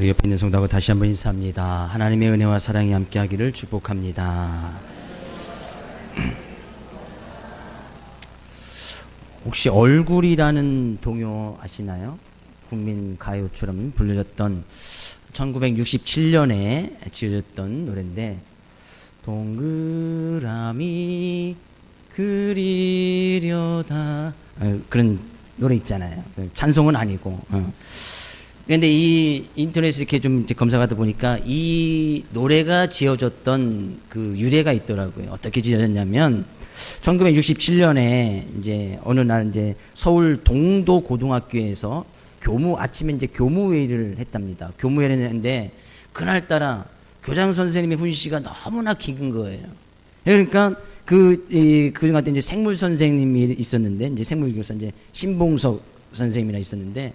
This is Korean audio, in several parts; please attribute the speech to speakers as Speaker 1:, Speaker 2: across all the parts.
Speaker 1: 우리 옆에 있는 성도하고 다시 한번 인사합니다. 하나님의 은혜와 사랑이 함께하기를 축복합니다. 혹시 얼굴이라는 동요 아시나요? 국민 가요처럼 불려졌던 1967년에 지어졌던 노래인데, 동그라미 그리려다, 그런 노래 있잖아요. 찬송은 아니고. 근데 이 인터넷에 이렇게 좀 검색하다 보니까 이 노래가 지어졌던 그 유래가 있더라고요. 어떻게 지어졌냐면 1967년에 이제 어느 날 이제 서울 동도 고등학교에서 아침에 이제 교무회의를 했답니다. 교무회의를 했는데 그날따라 교장 선생님의 훈시가 너무나 긴 거예요. 그러니까 그중한테 이제 생물 선생님이 있었는데, 이제 생물교사 이제 신봉석 선생님이라 있었는데,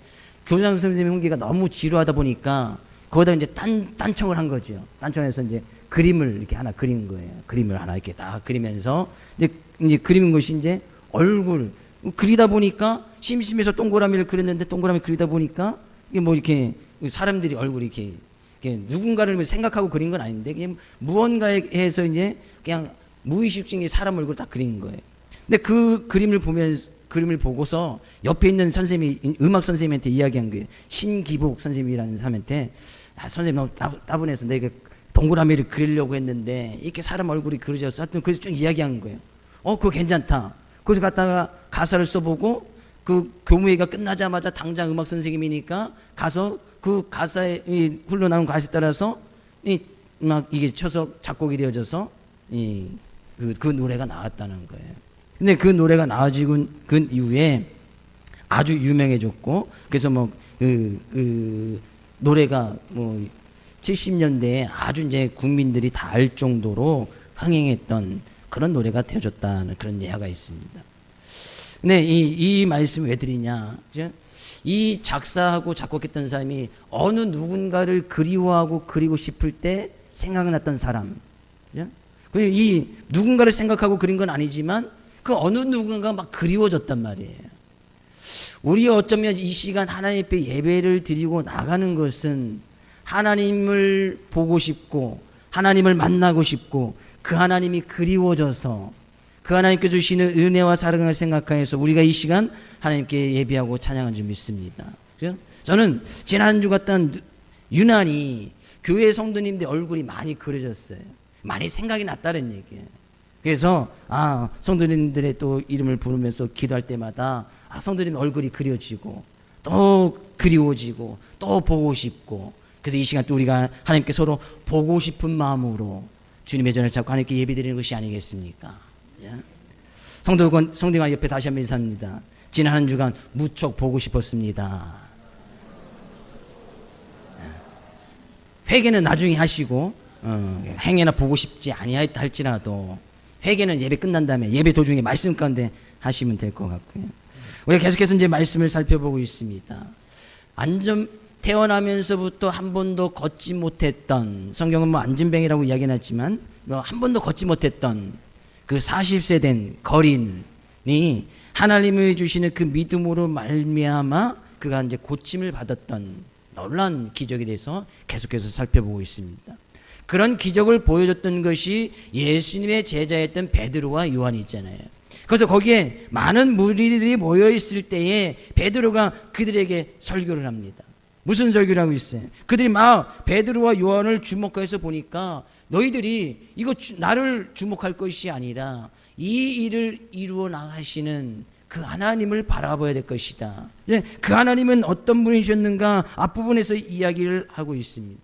Speaker 1: 교장 선생님의 훈계가 너무 지루하다 보니까 거기다 이제 딴청을 한 거죠. 딴청해서 이제 그림을 이렇게 하나 그린 거예요. 그림을 하나 이렇게 딱 그리면서 이제 그리는 것이 이제 얼굴 그리다 보니까 심심해서 동그라미를 그렸는데, 동그라미 그리다 보니까 이게 뭐 이렇게 사람들이 얼굴이 이렇게 누군가를 생각하고 그린 건 아닌데 그냥 무언가에 해서 이제 그냥 무의식 중에 사람 얼굴을 딱 그린 거예요. 근데 그 그림을 보고서 옆에 있는 선생님이, 음악 선생님한테 이야기한 거예요. 신기복 선생님이라는 사람한테, 선생님 너무 따분해서 내가 동그라미를 그리려고 했는데 이렇게 사람 얼굴이 그려졌어. 그래서 쭉 이야기한 거예요. 그거 괜찮다. 그래서 갔다가 가사를 써보고, 그 교무회의가 끝나자마자 당장 음악 선생님이니까 가서 그 가사에 흘러나온 가사에 따라서 막 이게 쳐서 작곡이 되어져서 그 노래가 나왔다는 거예요. 근데 그 노래가 나와지고 그 이후에 아주 유명해졌고, 그래서 뭐 노래가 뭐 70년대에 아주 이제 국민들이 다 알 정도로 흥행했던 그런 노래가 되어졌다는 그런 예화가 있습니다. 근데 이 말씀 왜 드리냐? 그죠? 이 작사하고 작곡했던 사람이 어느 누군가를 그리워하고 그리고 싶을 때 생각났던 사람. 그죠? 이 누군가를 생각하고 그린 건 아니지만 그 어느 누군가가 막 그리워졌단 말이에요. 우리 어쩌면 이 시간 하나님 앞에 예배를 드리고 나가는 것은 하나님을 보고 싶고 하나님을 만나고 싶고 그 하나님이 그리워져서 그 하나님께 주시는 은혜와 사랑을 생각하여서 우리가 이 시간 하나님께 예배하고 찬양한 줄 믿습니다. 그죠? 저는 지난주 갔던 유난히 교회 성도님들 얼굴이 많이 그려졌어요. 많이 생각이 났다는 얘기예요. 그래서 성도님들의 또 이름을 부르면서 기도할 때마다 성도님 얼굴이 그려지고 또 그리워지고 또 보고 싶고, 그래서 이 시간 또 우리가 하나님께 서로 보고 싶은 마음으로 주님의 전을 잡고 하나님께 예배드리는 것이 아니겠습니까? 성도가 옆에 다시 한번 인사합니다. 지난 한 주간 무척 보고 싶었습니다. 회개는 나중에 하시고 행여나 보고 싶지 아니하였다 할지라도 회개는 예배 끝난 다음에 예배 도중에 말씀 가운데 하시면 될 것 같고요. 우리가 계속해서 이제 말씀을 살펴보고 있습니다. 태어나면서부터 한 번도 걷지 못했던, 성경은 뭐 안진뱅이라고 이야기는 했지만 한 번도 걷지 못했던 그 40세 된 거린이 하나님이 주시는 그 믿음으로 말미암아 그가 이제 고침을 받았던 놀라운 기적에 대해서 계속해서 살펴보고 있습니다. 그런 기적을 보여줬던 것이 예수님의 제자였던 베드로와 요한이 있잖아요. 그래서 거기에 많은 무리들이 모여 있을 때에 베드로가 그들에게 설교를 합니다. 무슨 설교를 하고 있어요? 그들이 막 베드로와 요한을 주목해서 보니까 너희들이 이거 나를 주목할 것이 아니라 이 일을 이루어 나가시는 그 하나님을 바라봐야 될 것이다. 그 하나님은 어떤 분이셨는가 앞부분에서 이야기를 하고 있습니다.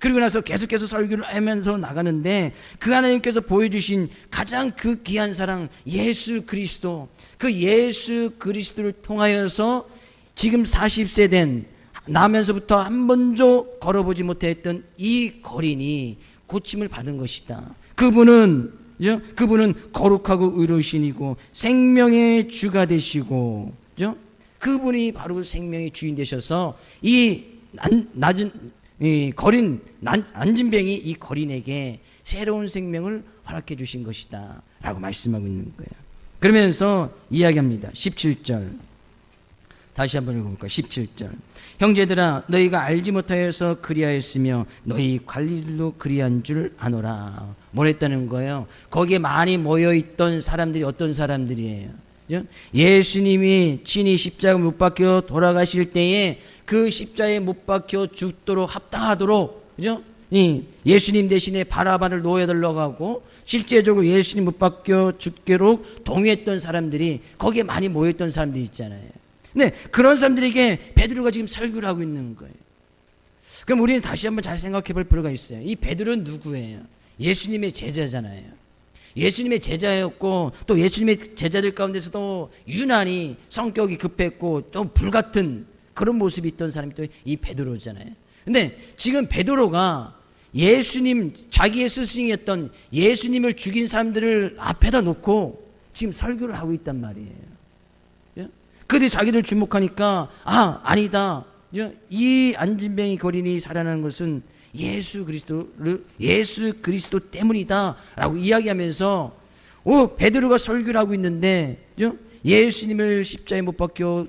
Speaker 1: 그리고 나서 계속해서 설교를 하면서 나가는데 그 하나님께서 보여주신 가장 그 귀한 사랑 예수 그리스도, 그 예수 그리스도를 통하여서 지금 40세 된 나면서부터 한 번도 걸어보지 못했던 이 거린이 고침을 받은 것이다. 그분은 거룩하고 의로우신 이고 생명의 주가 되시고, 그분이 바로 생명의 주인 되셔서 이 안진뱅이 이 거린에게 새로운 생명을 허락해 주신 것이다 라고 말씀하고 있는 거예요. 그러면서 이야기합니다. 17절 다시 한번 읽어볼까요? 17절. 형제들아 너희가 알지 못하여서 그리하였으며 너희 관리들도 그리한 줄 아노라. 뭘 했다는 거예요? 거기에 많이 모여있던 사람들이 어떤 사람들이에요? 예수님이 친히 십자가 못 박혀 돌아가실 때에 그 십자가에 못 박혀 죽도록 합당하도록, 그죠? 예수님 대신에 바라바를 놓여달라고 하고 실제적으로 예수님 못 박혀 죽도록 동의했던 사람들이 거기에 많이 모였던 사람들이 있잖아요. 근데 그런 사람들에게 베드로가 지금 설교를 하고 있는 거예요. 그럼 우리는 다시 한번 잘 생각해 볼 필요가 있어요. 이 베드로는 누구예요? 예수님의 제자잖아요. 예수님의 제자였고 또 예수님의 제자들 가운데서도 유난히 성격이 급했고 또 불같은 그런 모습이 있던 사람이 또 이 베드로잖아요. 근데 지금 베드로가 예수님, 자기의 스승이었던 예수님을 죽인 사람들을 앞에다 놓고 지금 설교를 하고 있단 말이에요. 그들이 자기들 주목하니까 아니다. 이 안진뱅이 거린이 살아나는 것은 예수 그리스도 때문이다라고 이야기하면서 베드로가 설교를 하고 있는데 예수님을 십자가에 못 박혀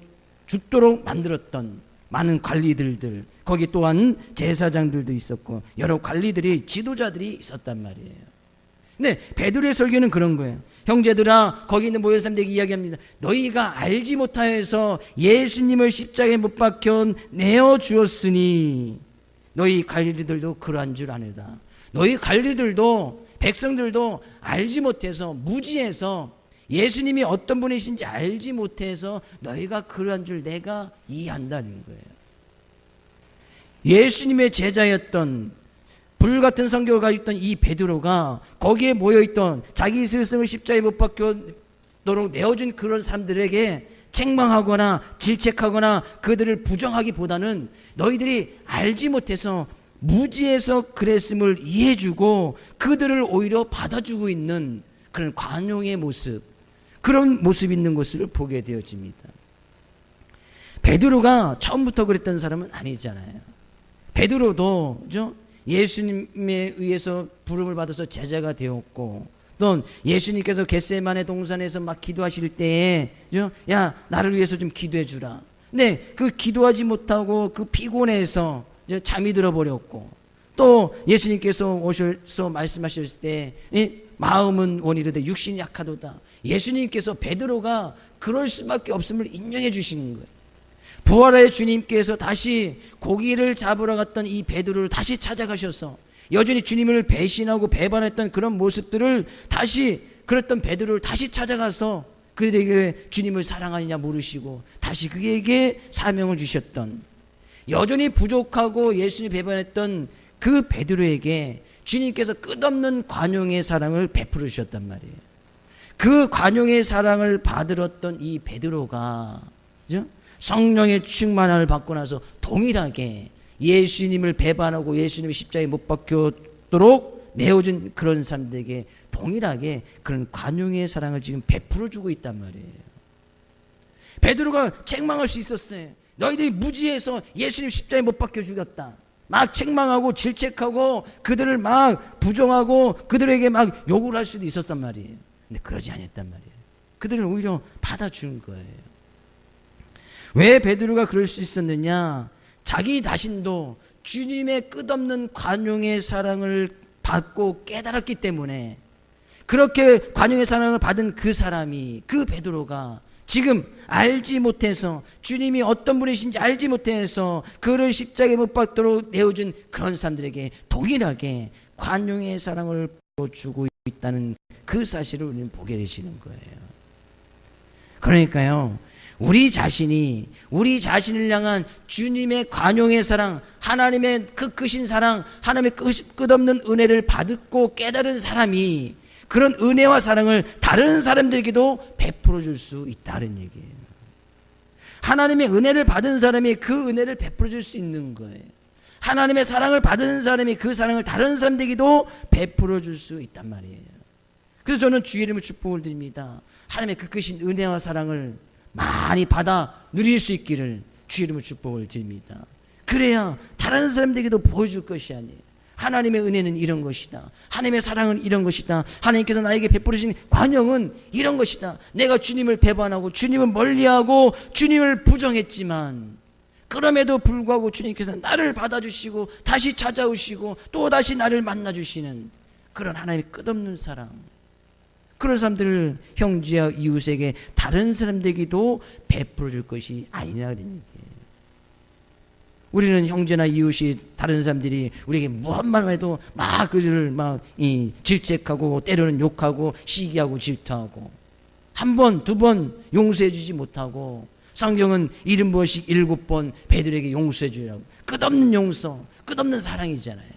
Speaker 1: 죽도록 만들었던 많은 관리들들, 거기 또한 제사장들도 있었고 여러 관리들이, 지도자들이 있었단 말이에요. 근데 베드로의 설교는 그런 거예요. 형제들아, 거기 있는 모여 사람들에게 이야기합니다. 너희가 알지 못하여서 예수님을 십자가에 못 박혀 내어 주었으니 너희 관리들도 그러한 줄 아느다. 너희 관리들도, 백성들도 알지 못해서, 무지해서 예수님이 어떤 분이신지 알지 못해서 너희가 그러한 줄 내가 이해한다는 거예요. 예수님의 제자였던 불같은 성격을 가지고 있던 이 베드로가 거기에 모여있던 자기 스승을 십자가에 못 박혀도록 내어준 그런 사람들에게 책망하거나 질책하거나 그들을 부정하기보다는 너희들이 알지 못해서 무지해서 그랬음을 이해해주고 그들을 오히려 받아주고 있는 그런 관용의 모습, 그런 모습이 있는 것을 보게 되어집니다. 베드로가 처음부터 그랬던 사람은 아니잖아요. 베드로도 그죠? 예수님에 의해서 부름을 받아서 제자가 되었고 또 예수님께서 겟세마네 동산에서 막 기도하실 때에 야 나를 위해서 좀 기도해 주라. 근데 그 기도하지 못하고 그 피곤해서 잠이 들어버렸고 또 예수님께서 오셔서 말씀하셨을 때 마음은 원이로되 육신이 약하도다. 예수님께서 베드로가 그럴 수밖에 없음을 인정해 주신 거예요. 부활의 주님께서 다시 고기를 잡으러 갔던 이 베드로를 다시 찾아가셔서 여전히 주님을 배신하고 배반했던 그런 모습들을 다시, 그랬던 베드로를 다시 찾아가서 그들에게 주님을 사랑하느냐 물으시고 다시 그에게 사명을 주셨던, 여전히 부족하고 예수님 배반했던 그 베드로에게 주님께서 끝없는 관용의 사랑을 베풀어 주셨단 말이에요. 그 관용의 사랑을 받으렀던 이 베드로가 그죠? 성령의 충만함을 받고 나서 동일하게 예수님을 배반하고 예수님의 십자가에 못 박혀도록 내어준 그런 사람들에게 동일하게 그런 관용의 사랑을 지금 베풀어 주고 있단 말이에요. 베드로가 책망할 수 있었어요. 너희들이 무지해서 예수님 십자가에 못 박혀 죽였다. 막 책망하고 질책하고 그들을 막 부정하고 그들에게 막 욕을 할 수도 있었단 말이에요. 근데 그러지 않았단 말이에요. 그들은 오히려 받아준 거예요. 왜 베드로가 그럴 수 있었느냐? 자기 자신도 주님의 끝없는 관용의 사랑을 받고 깨달았기 때문에, 그렇게 관용의 사랑을 받은 그 사람이, 그 베드로가 지금 알지 못해서, 주님이 어떤 분이신지 알지 못해서 그를 십자가에 못 박도록 내어준 그런 사람들에게 동일하게 관용의 사랑을 주고 있다는 그 사실을 우리는 보게 되시는 거예요. 그러니까요, 우리 자신을 향한 주님의 관용의 사랑, 하나님의 그 크신 사랑, 하나님의 끝없는 은혜를 받고 깨달은 사람이 그런 은혜와 사랑을 다른 사람들에게도 베풀어 줄 수 있다는 얘기예요. 하나님의 은혜를 받은 사람이 그 은혜를 베풀어 줄 수 있는 거예요. 하나님의 사랑을 받은 사람이 그 사랑을 다른 사람들에게도 베풀어 줄 수 있단 말이에요. 그래서 저는 주의 이름으로 축복을 드립니다. 하나님의 그 크신 은혜와 사랑을 많이 받아 누릴 수 있기를 주의 이름으로 축복을 드립니다. 그래야 다른 사람들에게도 보여줄 것이 아니에요. 하나님의 은혜는 이런 것이다. 하나님의 사랑은 이런 것이다. 하나님께서 나에게 베풀으신 관용은 이런 것이다. 내가 주님을 배반하고 주님을 멀리하고 주님을 부정했지만 그럼에도 불구하고 주님께서 나를 받아주시고 다시 찾아오시고 또 다시 나를 만나주시는 그런 하나님의 끝없는 사랑, 그런 사람들을 형제와 이웃에게 다른 사람들에게도 베풀어 줄 것이 아니냐 그런 얘기예요. 우리는 형제나 이웃이 다른 사람들이 우리에게 무엇만 해도 막 그들을 막 질책하고 때로는 욕하고 시기하고 질투하고 한 번, 두 번 용서해 주지 못하고 성경은 70번씩 7번 베드로에게 용서해 주라고. 끝없는 용서, 끝없는 사랑이잖아요.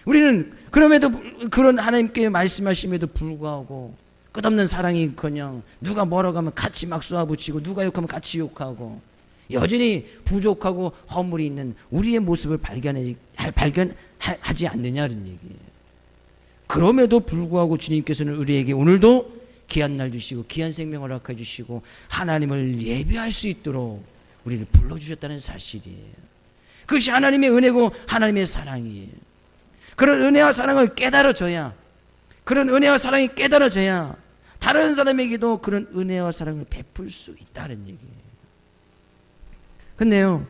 Speaker 1: 우리는 그럼에도 그런 하나님께 말씀하심에도 불구하고 끝없는 사랑이커녕 누가 뭐라고 하면 같이 막 쏘아붙이고 누가 욕하면 같이 욕하고 여전히 부족하고 허물이 있는 우리의 모습을 발견하지 않느냐는 얘기예요. 그럼에도 불구하고 주님께서는 우리에게 오늘도 귀한 날 주시고 귀한 생명을 허락해 주시고 하나님을 예배할 수 있도록 우리를 불러주셨다는 사실이에요. 그것이 하나님의 은혜고 하나님의 사랑이에요. 그런 은혜와 사랑을 깨달아줘야, 그런 은혜와 사랑이 깨달아져야 다른 사람에게도 그런 은혜와 사랑을 베풀 수 있다는 얘기예요. 근데요,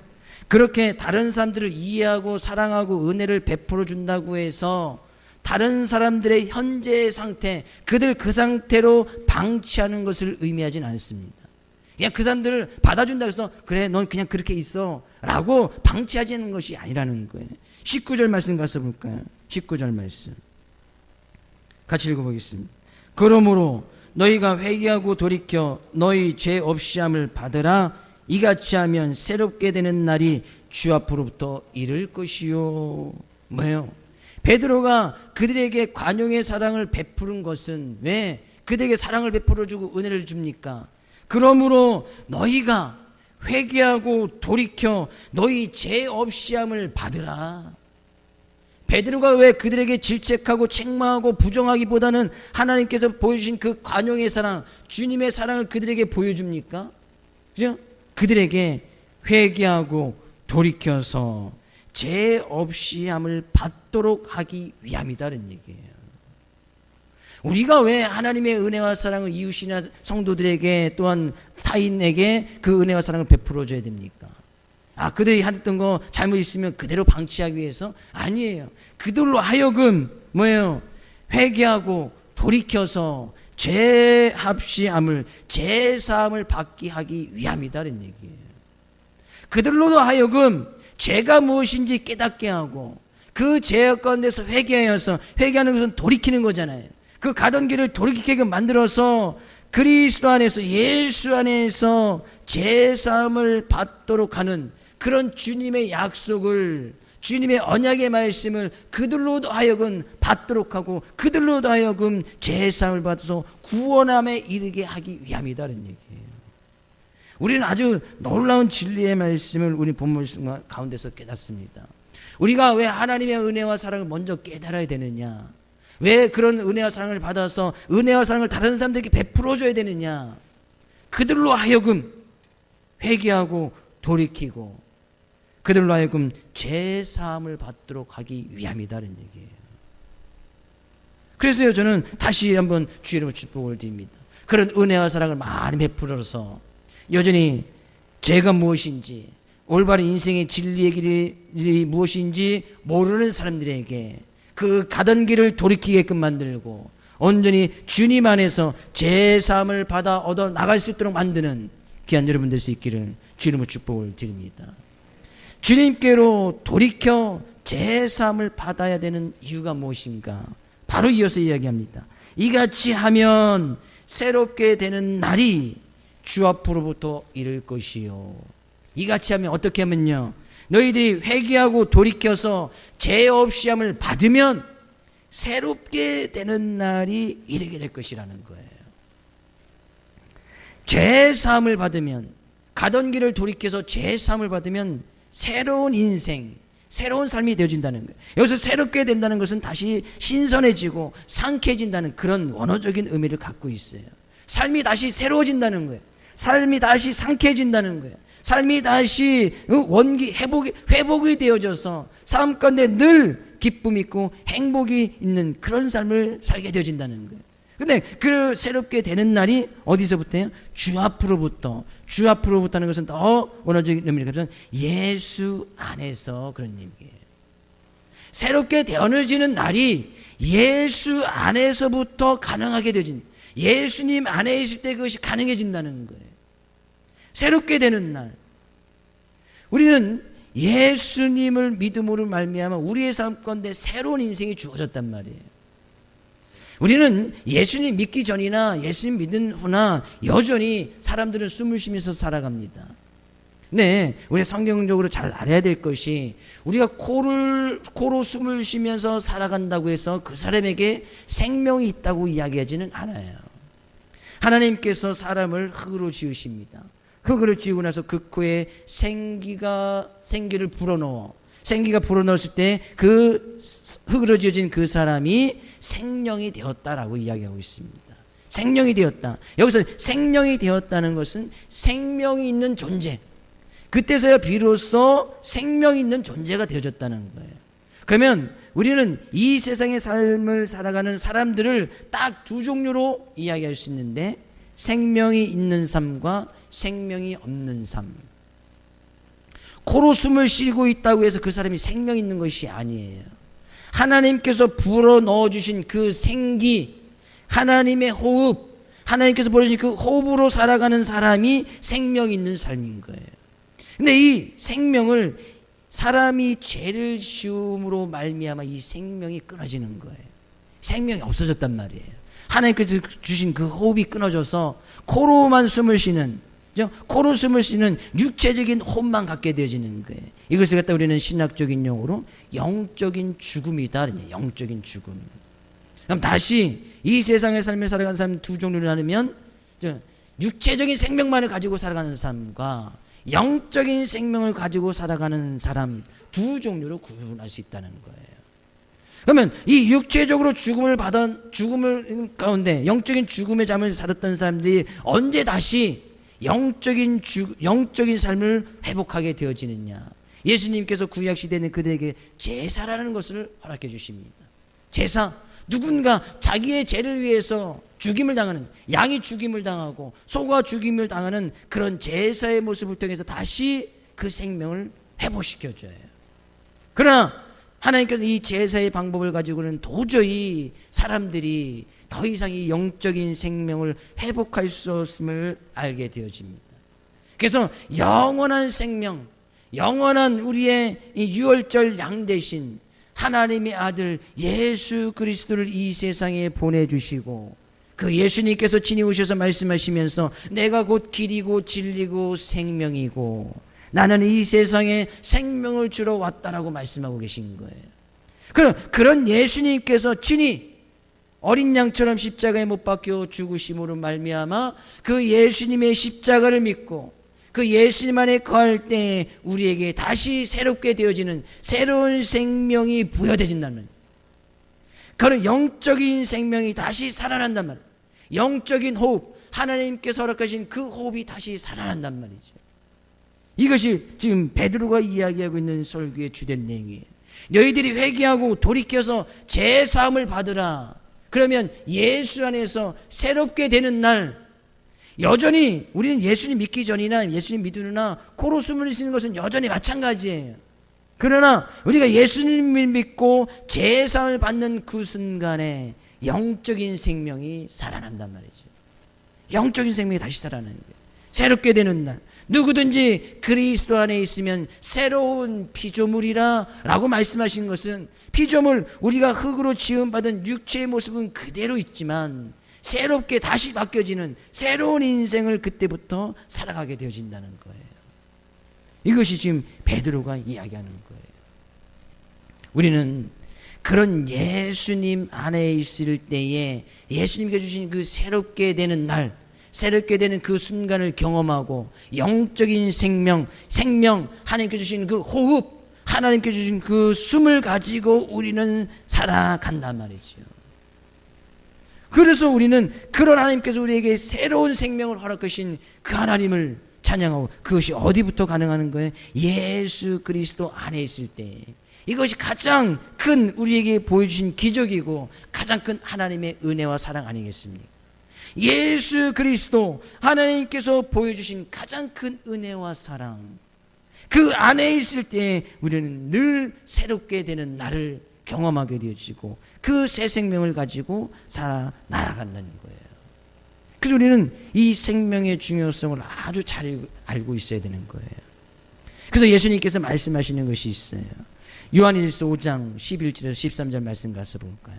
Speaker 1: 그렇게 다른 사람들을 이해하고 사랑하고 은혜를 베풀어 준다고 해서 다른 사람들의 현재의 상태, 그들 그 상태로 방치하는 것을 의미하지는 않습니다. 그냥 그 사람들을 받아준다고 해서 그래 넌 그냥 그렇게 있어 라고 방치하지는 것이 아니라는 거예요. 19절 말씀 가서 볼까요? 19절 말씀 같이 읽어보겠습니다. 그러므로 너희가 회개하고 돌이켜 너희 죄 없이 함을 받으라. 이같이 하면 새롭게 되는 날이 주 앞으로부터 이를 것이요. 뭐예요? 베드로가 그들에게 관용의 사랑을 베푸는 것은 왜 그들에게 사랑을 베풀어주고 은혜를 줍니까? 그러므로 너희가 회개하고 돌이켜 너희 죄 없이 함을 받으라. 베드로가 왜 그들에게 질책하고 책망하고 부정하기보다는 하나님께서 보여주신 그 관용의 사랑, 주님의 사랑을 그들에게 보여줍니까? 그죠? 그들에게 회개하고 돌이켜서 죄 없이 함을 받도록 하기 위함이다는 얘기예요. 우리가 왜 하나님의 은혜와 사랑을 이웃이나 성도들에게 또한 타인에게 그 은혜와 사랑을 베풀어 줘야 됩니까? 그들이 했던 거 잘못 있으면 그대로 방치하기 위해서? 아니에요. 그들로 하여금 뭐예요? 회개하고 돌이켜서 죄 없이 함을, 죄 사함을 받게 하기 위함이다는 얘기예요. 그들로도 하여금 죄가 무엇인지 깨닫게 하고 그 죄 가운데서 회개하여서, 회개하는 것은 돌이키는 거잖아요. 그 가던 길을 돌이키게 만들어서 그리스도 안에서, 예수 안에서 죄 사함을 받도록 하는 그런 주님의 약속을, 주님의 언약의 말씀을 그들로도 하여금 받도록 하고 그들로도 하여금 죄 사함을 받아서 구원함에 이르게 하기 위함이다는 얘기예요. 우리는 아주 놀라운 진리의 말씀을 우리 본문 가운데서 깨닫습니다. 우리가 왜 하나님의 은혜와 사랑을 먼저 깨달아야 되느냐? 왜 그런 은혜와 사랑을 받아서 은혜와 사랑을 다른 사람들에게 베풀어 줘야 되느냐? 그들로 하여금 회개하고 돌이키고 그들로 하여금 죄 사함을 받도록 하기 위함이다는 얘기예요. 그래서요, 저는 다시 한번 주의 이름으로 축복을 드립니다. 그런 은혜와 사랑을 많이 베풀어서 여전히 죄가 무엇인지, 올바른 인생의 진리의 길이 무엇인지 모르는 사람들에게 그 가던 길을 돌이키게끔 만들고 온전히 주님 안에서 죄 사함을 받아 얻어 나갈 수 있도록 만드는 귀한 여러분 될 수 있기를 주의 이름으로 축복을 드립니다. 주님께로 돌이켜 죄 사함을 받아야 되는 이유가 무엇인가? 바로 이어서 이야기합니다. 이같이 하면 새롭게 되는 날이 주 앞으로부터 이를 것이요. 이같이 하면 어떻게 하면요? 너희들이 회개하고 돌이켜서 죄 없이 함을 받으면 새롭게 되는 날이 이르게 될 것이라는 거예요. 죄 사함을 받으면, 가던 길을 돌이켜서 죄 사함을 받으면 새로운 인생, 새로운 삶이 되어진다는 거예요. 여기서 새롭게 된다는 것은 다시 신선해지고 상쾌해진다는 그런 원어적인 의미를 갖고 있어요. 삶이 다시 새로워진다는 거예요. 삶이 다시 상쾌해진다는 거예요. 삶이 다시 회복이 되어져서 삶 가운데 늘 기쁨이 있고 행복이 있는 그런 삶을 살게 되어진다는 거예요. 근데 그 새롭게 되는 날이 어디서부터예요? 주 앞으로부터. 주 앞으로부터는 것은 더 원어적인 의미가 예수 안에서 그런 의미예요. 새롭게 되어지는 날이 예수 안에서부터 가능하게 되어진, 예수님 안에 있을 때 그것이 가능해진다는 거예요. 새롭게 되는 날. 우리는 예수님을 믿음으로 말미암아 우리의 삶 가운데 새로운 인생이 주어졌단 말이에요. 우리는 예수님 믿기 전이나 예수님 믿은 후나 여전히 사람들은 숨을 쉬면서 살아갑니다. 네, 우리 성경적으로 잘 알아야 될 것이, 우리가 코로 숨을 쉬면서 살아간다고 해서 그 사람에게 생명이 있다고 이야기하지는 않아요. 하나님께서 사람을 흙으로 지으십니다. 흙으로 지우고 나서 그 코에 생기를 불어넣어, 생기가 불어넣었을 때 그 흙으로 지어진 그 사람이 생명이 되었다라고 이야기하고 있습니다. 생명이 되었다. 여기서 생명이 되었다는 것은 생명이 있는 존재, 그때서야 비로소 생명이 있는 존재가 되어졌다는 거예요. 그러면 우리는 이 세상의 삶을 살아가는 사람들을 딱 두 종류로 이야기할 수 있는데, 생명이 있는 삶과 생명이 없는 삶. 코로 숨을 쉬고 있다고 해서 그 사람이 생명 있는 것이 아니에요. 하나님께서 불어 넣어주신 그 생기, 하나님의 호흡, 하나님께서 보내주신 그 호흡으로 살아가는 사람이 생명 있는 삶인 거예요. 근데 이 생명을 사람이 죄를 지음으로 말미암아 이 생명이 끊어지는 거예요. 생명이 없어졌단 말이에요. 하나님께서 주신 그 호흡이 끊어져서 코로만 숨을 쉬는, 코로 숨을 쉬는 육체적인 호흡만 갖게 되어지는 거예요. 이것을 갖다 우리는 신학적인 용어로 영적인 죽음이다. 영적인 죽음. 그럼 다시 이 세상의 삶을 살아가는 사람 두 종류를 나누면, 육체적인 생명만을 가지고 살아가는 사람과 영적인 생명을 가지고 살아가는 사람 두 종류로 구분할 수 있다는 거예요. 그러면 이 육체적으로 죽음을 가운데 영적인 죽음의 잠을 살았던 사람들이 언제 다시 영적인 삶을 회복하게 되어지느냐? 예수님께서 구약시대에는 그들에게 제사라는 것을 허락해 주십니다. 제사, 누군가 자기의 죄를 위해서 죽임을 당하는, 양이 죽임을 당하고 소가 죽임을 당하는 그런 제사의 모습을 통해서 다시 그 생명을 회복시켜줘요. 그러나 하나님께서 이 제사의 방법을 가지고는 도저히 사람들이 더 이상 이 영적인 생명을 회복할 수 없음을 알게 되어집니다. 그래서 영원한 생명, 영원한 우리의 이 유월절 양 대신 하나님의 아들 예수 그리스도를 이 세상에 보내주시고, 그 예수님께서 친히 오셔서 말씀하시면서 내가 곧 길이고 진리고 생명이고 나는 이 세상에 생명을 주러 왔다라고 말씀하고 계신 거예요. 그런 예수님께서 친히 어린 양처럼 십자가에 못 박혀 죽으심으로 말미암아 그 예수님의 십자가를 믿고 그 예수님 안에 거할 때 우리에게 다시 새롭게 되어지는 새로운 생명이 부여되진다는 말이에요. 그런 영적인 생명이 다시 살아난단 말이에요. 영적인 호흡, 하나님께서 허락하신 그 호흡이 다시 살아난단 말이죠. 이것이 지금 베드로가 이야기하고 있는 설교의 주된 내용이에요. 너희들이 회개하고 돌이켜서 제사함을 받으라. 그러면 예수 안에서 새롭게 되는 날, 여전히 우리는 예수님 믿기 전이나 예수님 믿으나 코로 숨을 쉬는 것은 여전히 마찬가지예요. 그러나 우리가 예수님을 믿고 제사함을 받는 그 순간에 영적인 생명이 살아난단 말이죠. 영적인 생명이 다시 살아나는 거예요. 새롭게 되는 날, 누구든지 그리스도 안에 있으면 새로운 피조물이라 라고 말씀하신 것은, 피조물, 우리가 흙으로 지음받은 육체의 모습은 그대로 있지만 새롭게 다시 바뀌어지는 새로운 인생을 그때부터 살아가게 되어진다는 거예요. 이것이 지금 베드로가 이야기하는 거예요. 우리는 그런 예수님 안에 있을 때에 예수님께 주신 그 새롭게 되는 날, 새롭게 되는 그 순간을 경험하고 영적인 생명, 하나님께 주신 그 호흡, 하나님께 주신 그 숨을 가지고 우리는 살아간단 말이죠. 그래서 우리는 그런 하나님께서 우리에게 새로운 생명을 허락하신 그 하나님을 찬양하고, 그것이 어디부터 가능한 거예요? 예수 그리스도 안에 있을 때, 이것이 가장 큰 우리에게 보여주신 기적이고 가장 큰 하나님의 은혜와 사랑 아니겠습니까? 예수 그리스도 하나님께서 보여주신 가장 큰 은혜와 사랑, 그 안에 있을 때 우리는 늘 새롭게 되는 나를 경험하게 되어지고 그 새 생명을 가지고 살아 날아간다는 거예요. 그래서 우리는 이 생명의 중요성을 아주 잘 알고 있어야 되는 거예요. 그래서 예수님께서 말씀하시는 것이 있어요. 요한일서 5장 11절에서 13절 말씀 가서 볼까요?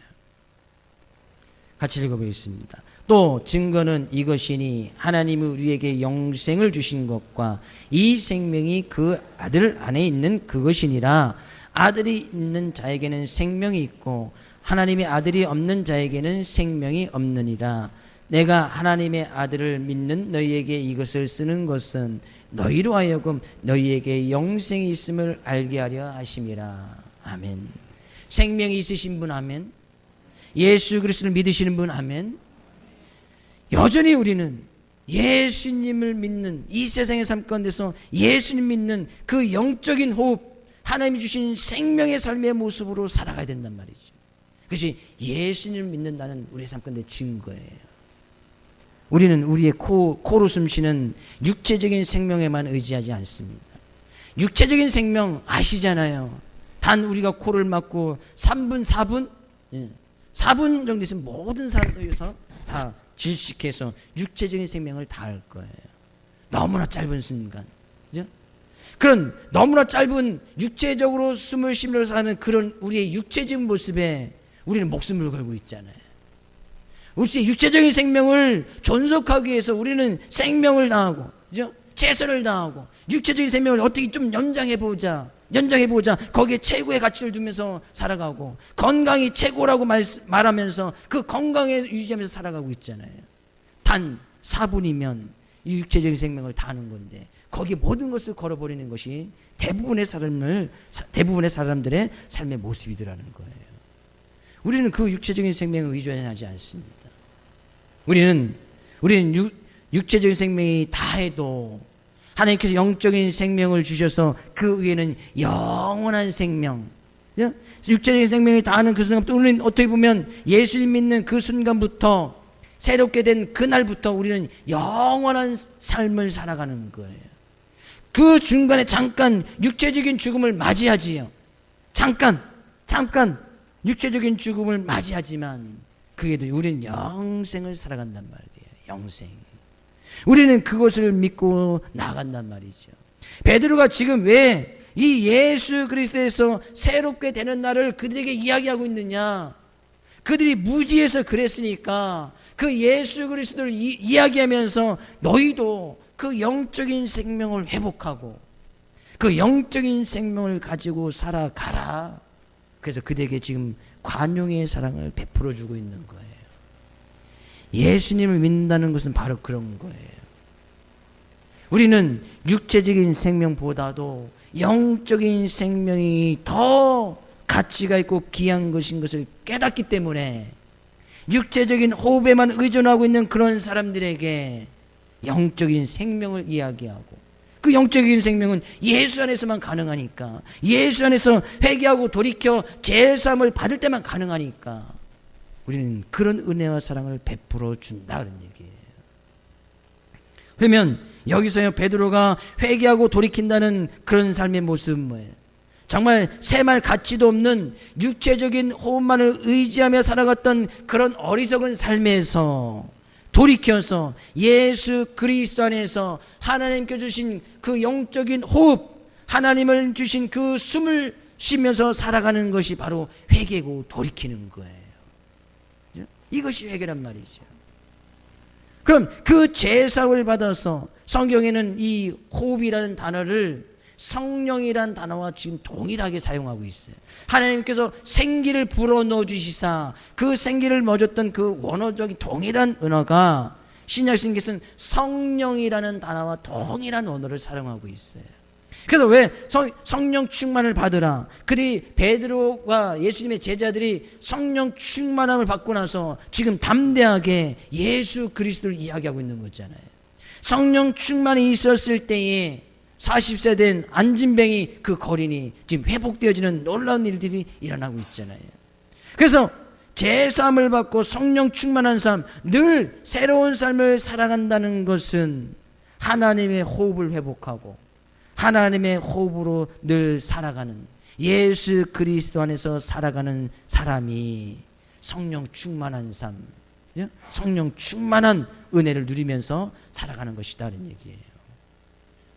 Speaker 1: 같이 읽어보겠습니다. 또 증거는 이것이니 하나님이 우리에게 영생을 주신 것과 이 생명이 그 아들 안에 있는 그것이니라. 아들이 있는 자에게는 생명이 있고 하나님의 아들이 없는 자에게는 생명이 없느니라. 내가 하나님의 아들을 믿는 너희에게 이것을 쓰는 것은 너희로 하여금 너희에게 영생이 있음을 알게 하려 하심이라. 아멘. 생명이 있으신 분 아멘. 예수 그리스도를 믿으시는 분 아멘. 여전히 우리는 예수님을 믿는 이 세상의 삶 가운데서 예수님 믿는 그 영적인 호흡, 하나님이 주신 생명의 삶의 모습으로 살아가야 된단 말이죠. 그것이 예수님을 믿는다는 우리의 삶 가운데 증거예요. 우리는 우리의 코로 숨쉬는 육체적인 생명에만 의지하지 않습니다. 육체적인 생명 아시잖아요. 단 우리가 코를 막고 3분, 4분? 4분 정도 있으면 모든 사람들에서 다 질식해서 육체적인 생명을 다할 거예요. 너무나 짧은 순간. 그죠? 그런 너무나 짧은 육체적으로 숨을 쉬면서 사는 그런 우리의 육체적인 모습에 우리는 목숨을 걸고 있잖아요. 우리 육체적인 생명을 존속하기 위해서 우리는 생명을 다하고, 그죠? 최선을 다하고, 육체적인 생명을 어떻게 좀 연장해보자. 거기에 최고의 가치를 두면서 살아가고, 건강이 최고라고 말하면서 그 건강에 유지하면서 살아가고 있잖아요. 단 4분이면 이 육체적인 생명을 다하는 건데, 거기에 모든 것을 걸어버리는 것이 대부분의 사람들의 삶의 모습이더라는 거예요. 우리는 그 육체적인 생명을 의존하지 않습니다. 우리는 육체적인 생명이 다해도 하나님께서 영적인 생명을 주셔서 그 위에는 영원한 생명, 육체적인 생명이 다하는 그 순간부터 우리는 어떻게 보면 예수님 믿는 그 순간부터 새롭게 된 그날부터 우리는 영원한 삶을 살아가는 거예요. 그 중간에 잠깐 육체적인 죽음을 맞이하지요. 잠깐 육체적인 죽음을 맞이하지만 그에도 우리는 영생을 살아간단 말이에요. 영생. 우리는 그것을 믿고 나간단 말이죠. 베드로가 지금 왜 이 예수 그리스도에서 새롭게 되는 날을 그들에게 이야기하고 있느냐? 그들이 무지해서 그랬으니까 그 예수 그리스도를 이야기하면서 너희도 그 영적인 생명을 회복하고 그 영적인 생명을 가지고 살아가라. 그래서 그들에게 지금 관용의 사랑을 베풀어 주고 있는 거예요. 예수님을 믿는다는 것은 바로 그런 거예요. 우리는 육체적인 생명보다도 영적인 생명이 더 가치가 있고 귀한 것인 것을 깨닫기 때문에 육체적인 호흡에만 의존하고 있는 그런 사람들에게 영적인 생명을 이야기하고, 그 영적인 생명은 예수 안에서만 가능하니까, 예수 안에서 회개하고 돌이켜 제사함을 받을 때만 가능하니까 우리는 그런 은혜와 사랑을 베풀어 준다는 얘기예요. 그러면 여기서요 베드로가 회개하고 돌이킨다는 그런 삶의 모습은 뭐예요? 정말 새말 가치도 없는 육체적인 호흡만을 의지하며 살아갔던 그런 어리석은 삶에서 돌이켜서 예수 그리스도 안에서 하나님께 주신 그 영적인 호흡, 하나님을 주신 그 숨을 쉬면서 살아가는 것이 바로 회개고 돌이키는 거예요. 이것이 회개란 말이죠. 그럼 그 제사를 받아서 성경에는 이 호흡이라는 단어를 성령이란 단어와 지금 동일하게 사용하고 있어요. 하나님께서 생기를 불어넣어 주시사 그 생기를 맺었던 그 원어적인 동일한 언어가 신약 성경에서는 성령이라는 단어와 동일한 언어를 사용하고 있어요. 그래서 왜 성령 충만을 받으라. 그리 베드로와 예수님의 제자들이 성령 충만함을 받고 나서 지금 담대하게 예수 그리스도를 이야기하고 있는 거잖아요. 성령 충만이 있었을 때에 40세 된 안진뱅이 그 거린이 지금 회복되어지는 놀라운 일들이 일어나고 있잖아요. 그래서 제사함을 받고 성령 충만한 삶, 늘 새로운 삶을 살아간다는 것은 하나님의 호흡을 회복하고 하나님의 호흡으로 늘 살아가는, 예수 그리스도 안에서 살아가는 사람이 성령 충만한 삶, 성령 충만한 은혜를 누리면서 살아가는 것이다는 얘기예요.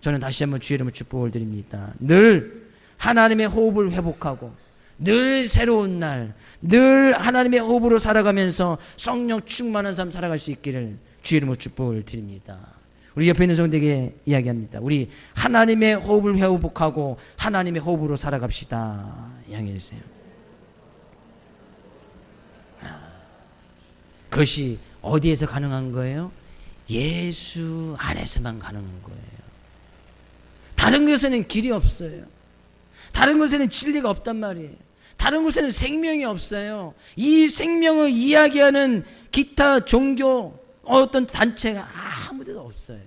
Speaker 1: 저는 다시 한번 주의 이름으로 축복을 드립니다. 늘 하나님의 호흡을 회복하고 늘 새로운 날, 늘 하나님의 호흡으로 살아가면서 성령 충만한 삶 살아갈 수 있기를 주의 이름으로 축복을 드립니다. 우리 옆에 있는 성도에게 이야기합니다. 우리 하나님의 호흡을 회복하고 하나님의 호흡으로 살아갑시다. 양해해 주세요. 그것이 어디에서 가능한 거예요? 예수 안에서만 가능한 거예요. 다른 것에는 길이 없어요. 다른 것에는 진리가 없단 말이에요. 다른 곳에는 생명이 없어요. 이 생명을 이야기하는 기타 종교 어떤 단체가 아무 데도 없어요.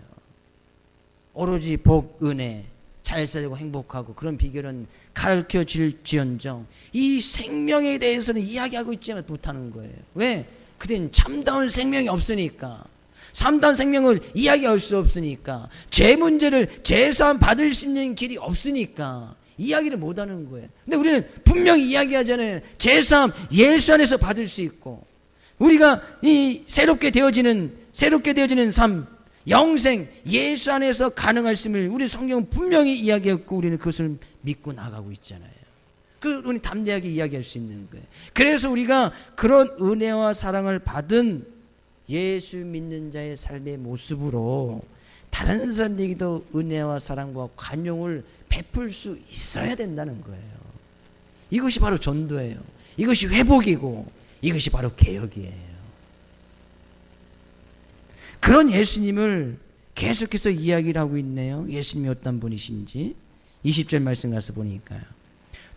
Speaker 1: 오로지 복, 은혜, 잘 살고 행복하고 그런 비결은 가르쳐질지언정 이 생명에 대해서는 이야기하고 있지 못하는 거예요. 왜? 그땐 참다운 생명이 없으니까. 참다운 생명을 이야기할 수 없으니까. 죄 문제를 제사함 받을 수 있는 길이 없으니까 이야기를 못하는 거예요. 근데 우리는 분명히 이야기하잖아요. 제사함 예수 안에서 받을 수 있고, 우리가 이 새롭게 되어지는 삶, 영생 예수 안에서 가능할 것을 우리 성경은 분명히 이야기했고 우리는 그것을 믿고 나가고 있잖아요. 우리 담대하게 이야기할 수 있는 거예요. 그래서 우리가 그런 은혜와 사랑을 받은 예수 믿는 자의 삶의 모습으로 다른 사람들에게도 은혜와 사랑과 관용을 베풀 수 있어야 된다는 거예요. 이것이 바로 전도예요. 이것이 회복이고 이것이 바로 개혁이에요. 그런 예수님을 계속해서 이야기를 하고 있네요. 예수님이 어떤 분이신지 20절 말씀 가서 보니까요.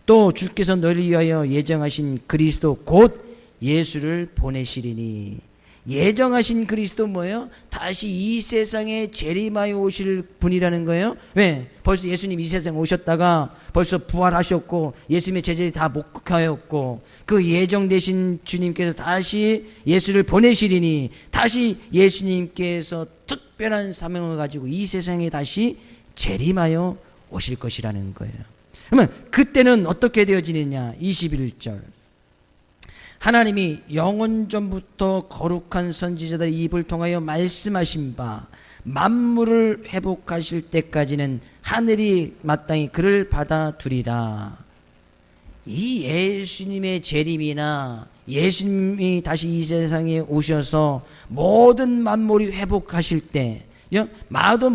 Speaker 1: 또 주께서 너를 위하여 예정하신 그리스도 곧 예수를 보내시리니. 예정하신 그리스도 뭐예요? 다시 이 세상에 재림하여 오실 분이라는 거예요. 왜? 벌써 예수님 이 세상에 오셨다가 벌써 부활하셨고 예수님의 제자들이 다 목격하였고 그 예정되신 주님께서 다시 예수를 보내시리니 다시 예수님께서 특별한 사명을 가지고 이 세상에 다시 재림하여 오실 것이라는 거예요. 그러면 그때는 어떻게 되어지느냐? 21절. 하나님이 영원전부터 거룩한 선지자들의 입을 통하여 말씀하신 바 만물을 회복하실 때까지는 하늘이 마땅히 그를 받아두리라. 이 예수님의 재림이나 예수님이 다시 이 세상에 오셔서 모든 만물이 회복하실 때,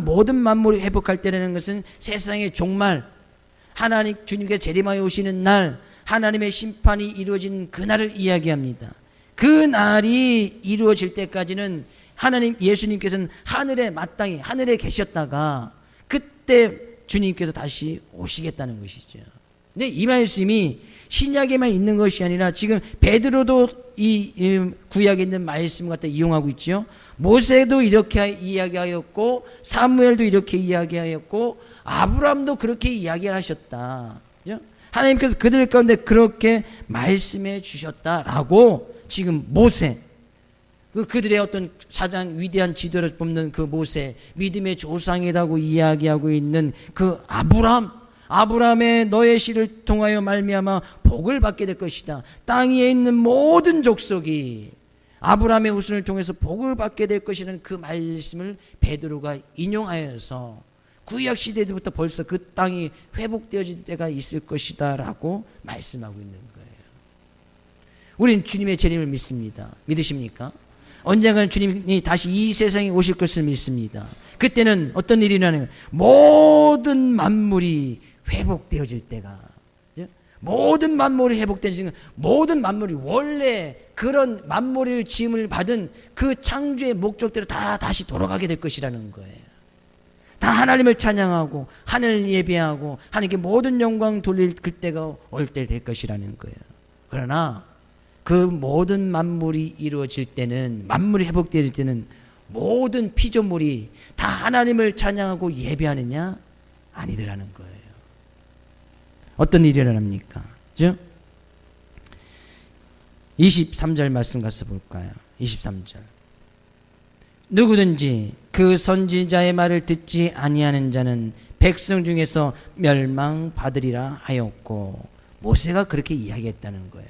Speaker 1: 모든 만물이 회복할 때라는 것은 세상의 종말, 하나님 주님께 재림하여 오시는 날, 하나님의 심판이 이루어진 그날을 이야기합니다. 그 날이 이루어질 때까지는 하나님 예수님께서는 하늘에 마땅히 하늘에 계셨다가 그때 주님께서 다시 오시겠다는 것이죠. 근데 이 말씀이 신약에만 있는 것이 아니라 지금 베드로도 이 구약에 있는 말씀 갖다 이용하고 있죠. 모세도 이렇게 이야기하였고 사무엘도 이렇게 이야기하였고 아브라함도 그렇게 이야기를 하셨다. 하나님께서 그들 가운데 그렇게 말씀해 주셨다라고 지금 모세, 그들의 어떤 가장 위대한 지도를 뽑는 그 모세, 믿음의 조상이라고 이야기하고 있는 그 아브라함의 너의 씨를 통하여 말미암아 복을 받게 될 것이다. 땅 위에 있는 모든 족속이 아브라함의 후손을 통해서 복을 받게 될 것이라는 그 말씀을 베드로가 인용하여서 구약 시대부터 벌써 그 땅이 회복되어질 때가 있을 것이다 라고 말씀하고 있는 거예요. 우리는 주님의 재림을 믿습니다. 믿으십니까? 언젠가는 주님이 다시 이 세상에 오실 것을 믿습니다. 그때는 어떤 일이 일어나는 거예요? 모든 만물이 회복되어질 때가, 모든 만물이 회복되어지는, 모든 만물이 원래 그런 만물을 지음을 받은 그 창조의 목적대로 다 다시 돌아가게 될 것이라는 거예요. 다 하나님을 찬양하고 하늘을 예배하고 하나님께 모든 영광 돌릴 그때가 올 때 될 것이라는 거예요. 그러나 그 모든 만물이 이루어질 때는, 만물이 회복될 때는 모든 피조물이 다 하나님을 찬양하고 예배하느냐? 아니더라는 거예요. 어떤 일이 일어납니까? 그죠? 23절 말씀 가서 볼까요? 23절. 누구든지 그 선지자의 말을 듣지 아니하는 자는 백성 중에서 멸망받으리라 하였고, 모세가 그렇게 이야기했다는 거예요.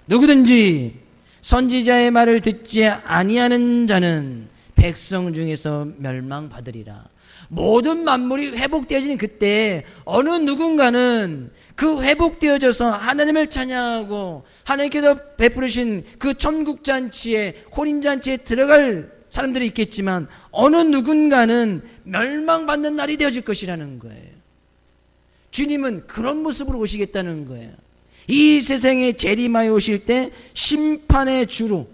Speaker 1: 누구든지 선지자의 말을 듣지 아니하는 자는 백성 중에서 멸망받으리라. 모든 만물이 회복되어지는 그때 어느 누군가는 그 회복되어져서 하나님을 찬양하고 하나님께서 베푸르신 그 천국잔치에, 혼인잔치에 들어갈 사람들이 있겠지만 어느 누군가는 멸망받는 날이 되어질 것이라는 거예요. 주님은 그런 모습으로 오시겠다는 거예요. 이 세상에 재림하여 오실 때 심판의 주로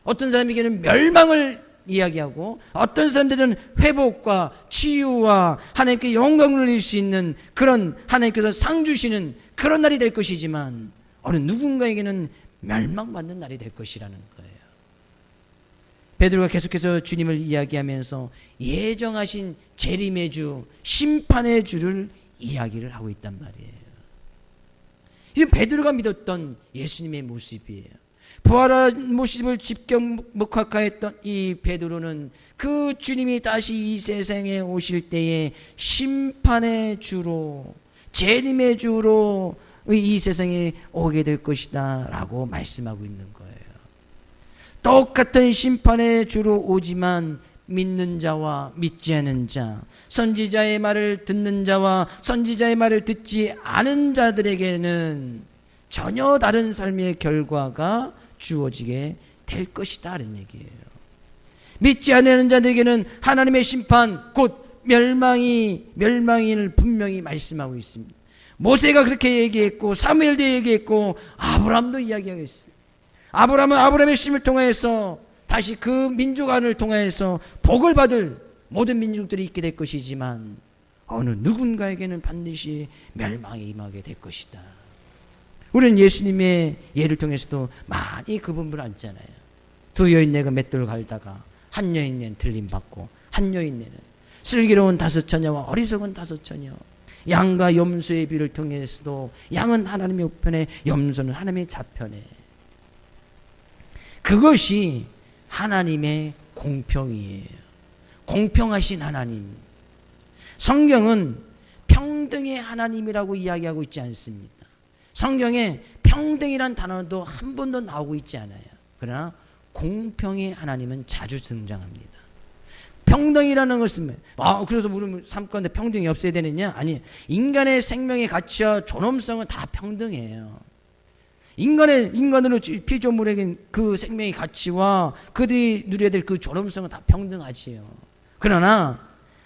Speaker 1: 어떤 사람에게는 멸망을 이야기하고 어떤 사람들은 회복과 치유와 하나님께 영광을 돌릴 수 있는 그런 하나님께서 상 주시는 그런 날이 될 것이지만 어느 누군가에게는 멸망받는 날이 될 것이라는 거예요. 베드로가 계속해서 주님을 이야기하면서 예정하신 재림의 주, 심판의 주를 이야기를 하고 있단 말이에요. 이게 베드로가 믿었던 예수님의 모습이에요. 부활한 모습을 직접 목격했던 이 베드로는 그 주님이 다시 이 세상에 오실 때에 심판의 주로, 재림의 주로 이 세상에 오게 될 것이다 라고 말씀하고 있는 거예요. 똑같은 심판의 주로 오지만 믿는 자와 믿지 않은 자, 선지자의 말을 듣는 자와 선지자의 말을 듣지 않은 자들에게는 전혀 다른 삶의 결과가 주어지게 될 것이다 라는 얘기예요. 믿지 않는 자들에게는 하나님의 심판, 곧 멸망을 분명히 말씀하고 있습니다. 모세가 그렇게 얘기했고 사무엘도 얘기했고 아브라함도 이야기하고 있어요. 아브라함은 아브라함의 심을 통해서 다시 그 민족 안을 통해서 복을 받을 모든 민족들이 있게 될 것이지만 어느 누군가에게는 반드시 멸망이 임하게 될 것이다. 우리는 예수님의 예를 통해서도 많이 그 부분을 알잖아요. 두 여인네가 맷돌 갈다가 한 여인네는 들림받고 한 여인네는 슬기로운 다섯 처녀와 어리석은 다섯 처녀, 양과 염소의 비를 통해서도 양은 하나님의 우편에 염소는 하나님의 좌편에. 그것이 하나님의 공평이에요. 공평하신 하나님. 성경은 평등의 하나님이라고 이야기하고 있지 않습니다. 성경에 평등이란 단어도 한 번도 나오고 있지 않아요. 그러나 공평의 하나님은 자주 등장합니다. 평등이라는 것은 그래서 우리 삶 가운데 평등이 없어야 되느냐? 아니, 인간의 생명의 가치와 존엄성은 다 평등해요. 인간으로 피조물에겐 그 생명의 가치와 그들이 누려야 될 그 존엄성은 다 평등하지요. 그러나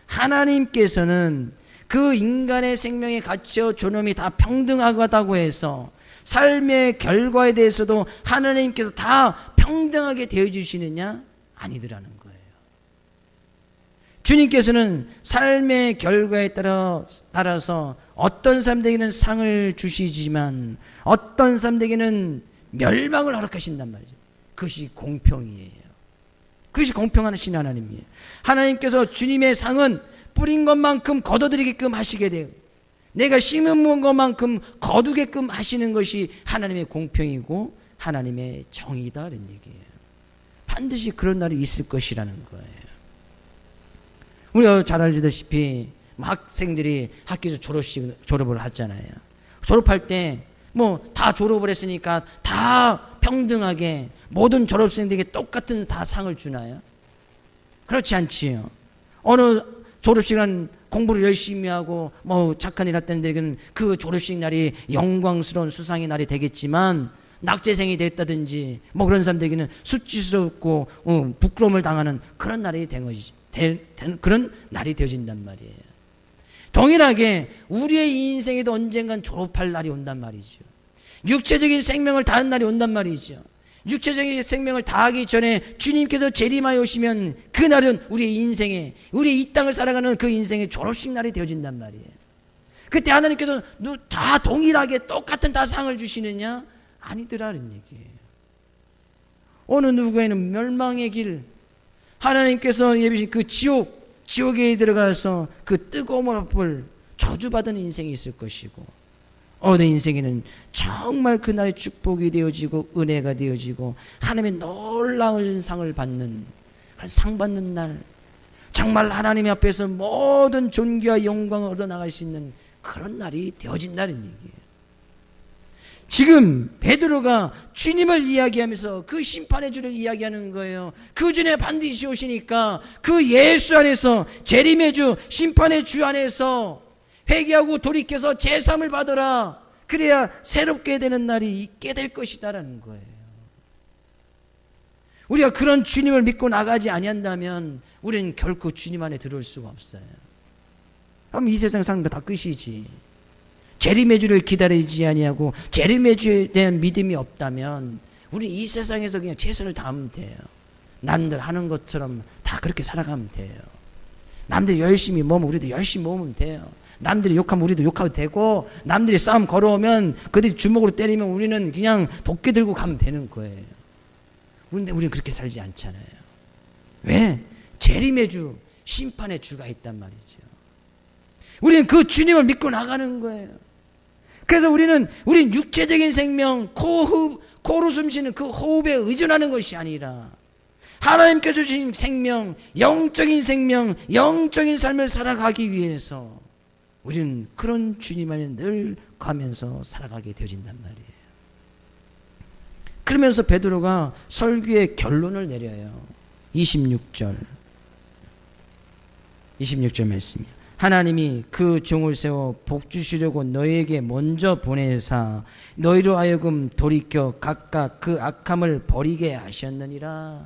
Speaker 1: 하나님께서는 그 인간의 생명의 가치와 존엄이 다 평등하다고 해서 삶의 결과에 대해서도 하나님께서 다 평등하게 대해주시느냐? 아니더라는 거예요. 주님께서는 삶의 결과에 따라서 어떤 사람들에게는 상을 주시지만 어떤 사람들에게는 멸망을 허락하신단 말이죠. 그것이 공평이에요. 그것이 공평하신 하나님이에요. 하나님께서 주님의 상은 뿌린 것만큼 거둬들이게끔 하시게 돼요. 내가 심은 것만큼 거두게끔 하시는 것이 하나님의 공평이고 하나님의 정의다라는 얘기예요. 반드시 그런 날이 있을 것이라는 거예요. 우리가 잘 알다시피 학생들이 학교에서 졸업을 하잖아요. 졸업할 때 다 졸업을 했으니까 다 평등하게 모든 졸업생들에게 똑같은 다 상을 주나요? 그렇지 않지요. 어느 졸업식은 공부를 열심히 하고 착한 일 했던 데는 그 졸업식 날이 영광스러운 수상의 날이 되겠지만 낙제생이 됐다든지 그런 사람들에게는 수치스럽고 부끄러움을 당하는 그런 날이 된 것이지. 그런 날이 되어진단 말이에요. 동일하게 우리의 이 인생에도 언젠간 졸업할 날이 온단 말이죠. 육체적인 생명을 다한 날이 온단 말이죠. 육체적인 생명을 다하기 전에 주님께서 재림하여 오시면 그날은 우리의 인생에, 우리 이 땅을 살아가는 그 인생의 졸업식 날이 되어진단 말이에요. 그때 하나님께서 다 동일하게 똑같은 다 상을 주시느냐? 아니더라는 얘기예요. 어느 누구에는 멸망의 길, 하나님께서 예비신 그 지옥에 들어가서 그 뜨거운 불, 저주받은 인생이 있을 것이고, 어느 인생에는 정말 그날의 축복이 되어지고 은혜가 되어지고 하나님의 놀라운 상을 받는, 상 받는 날, 정말 하나님 앞에서 모든 존귀와 영광을 얻어나갈 수 있는 그런 날이 되어진다는 얘기예요. 지금 베드로가 주님을 이야기하면서 그 심판의 주를 이야기하는 거예요. 그 전에 반드시 오시니까 그 예수 안에서, 재림의 주, 심판의 주 안에서 회개하고 돌이켜서 제삼을 받으라. 그래야 새롭게 되는 날이 있게 될 것이다라는 거예요. 우리가 그런 주님을 믿고 나가지 아니한다면 우리는 결코 주님 안에 들어올 수가 없어요. 그럼 이 세상 사는 거 다 끝이지. 재림의 주를 기다리지 아니하고 재림의 주에 대한 믿음이 없다면 우리 이 세상에서 그냥 최선을 다하면 돼요. 남들 하는 것처럼 다 그렇게 살아가면 돼요. 남들이 열심히 모으면 우리도 열심히 모으면 돼요. 남들이 욕하면 우리도 욕하면 되고, 남들이 싸움 걸어오면 그들이 주먹으로 때리면 우리는 그냥 도끼 들고 가면 되는 거예요. 그런데 우리는 그렇게 살지 않잖아요. 왜? 재림의 주, 심판의 주가 있단 말이죠. 우리는 그 주님을 믿고 나가는 거예요. 그래서 우리는 육체적인 생명, 코로 숨쉬는 그 호흡에 의존하는 것이 아니라 하나님께 주신 생명, 영적인 생명, 영적인 삶을 살아가기 위해서 우리는 그런 주님 안에 늘 가면서 살아가게 되어진단 말이에요. 그러면서 베드로가 설교의 결론을 내려요. 26절 말씀이에요. 하나님이 그 종을 세워 복 주시려고 너희에게 먼저 보내사 너희로 하여금 돌이켜 각각 그 악함을 버리게 하셨느니라.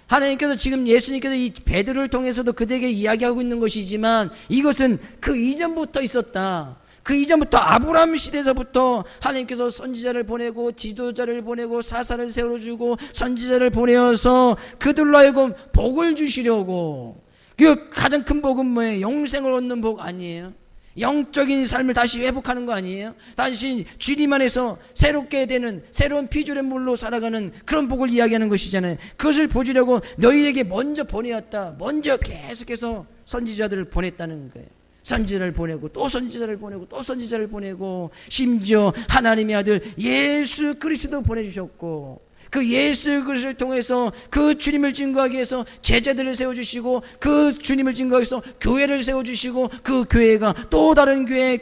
Speaker 1: 하나님께서 지금 예수님께서 이 베드로를 통해서도 그들에게 이야기하고 있는 것이지만 이것은 그 이전부터 있었다. 그 이전부터 아브라함 시대에서부터 하나님께서 선지자를 보내고 지도자를 보내고 사사를 세워주고 선지자를 보내어서 그들로 하여금 복을 주시려고. 그 가장 큰 복은 뭐예요? 영생을 얻는 복 아니에요? 영적인 삶을 다시 회복하는 거 아니에요? 다시 주님 안에서 새롭게 되는 새로운 피조물로 살아가는 그런 복을 이야기하는 것이잖아요. 그것을 보여주려고 너희에게 먼저 보내었다. 먼저 계속해서 선지자들을 보냈다는 거예요. 선지자를 보내고 또 선지자를 보내고 또 선지자를 보내고 심지어 하나님의 아들 예수 그리스도 보내주셨고 그 예수 그리스도를 통해서 그 주님을 증거하기 위해서 제자들을 세워주시고 그 주님을 증거하기 위해서 교회를 세워주시고 그 교회가 또 다른 교회.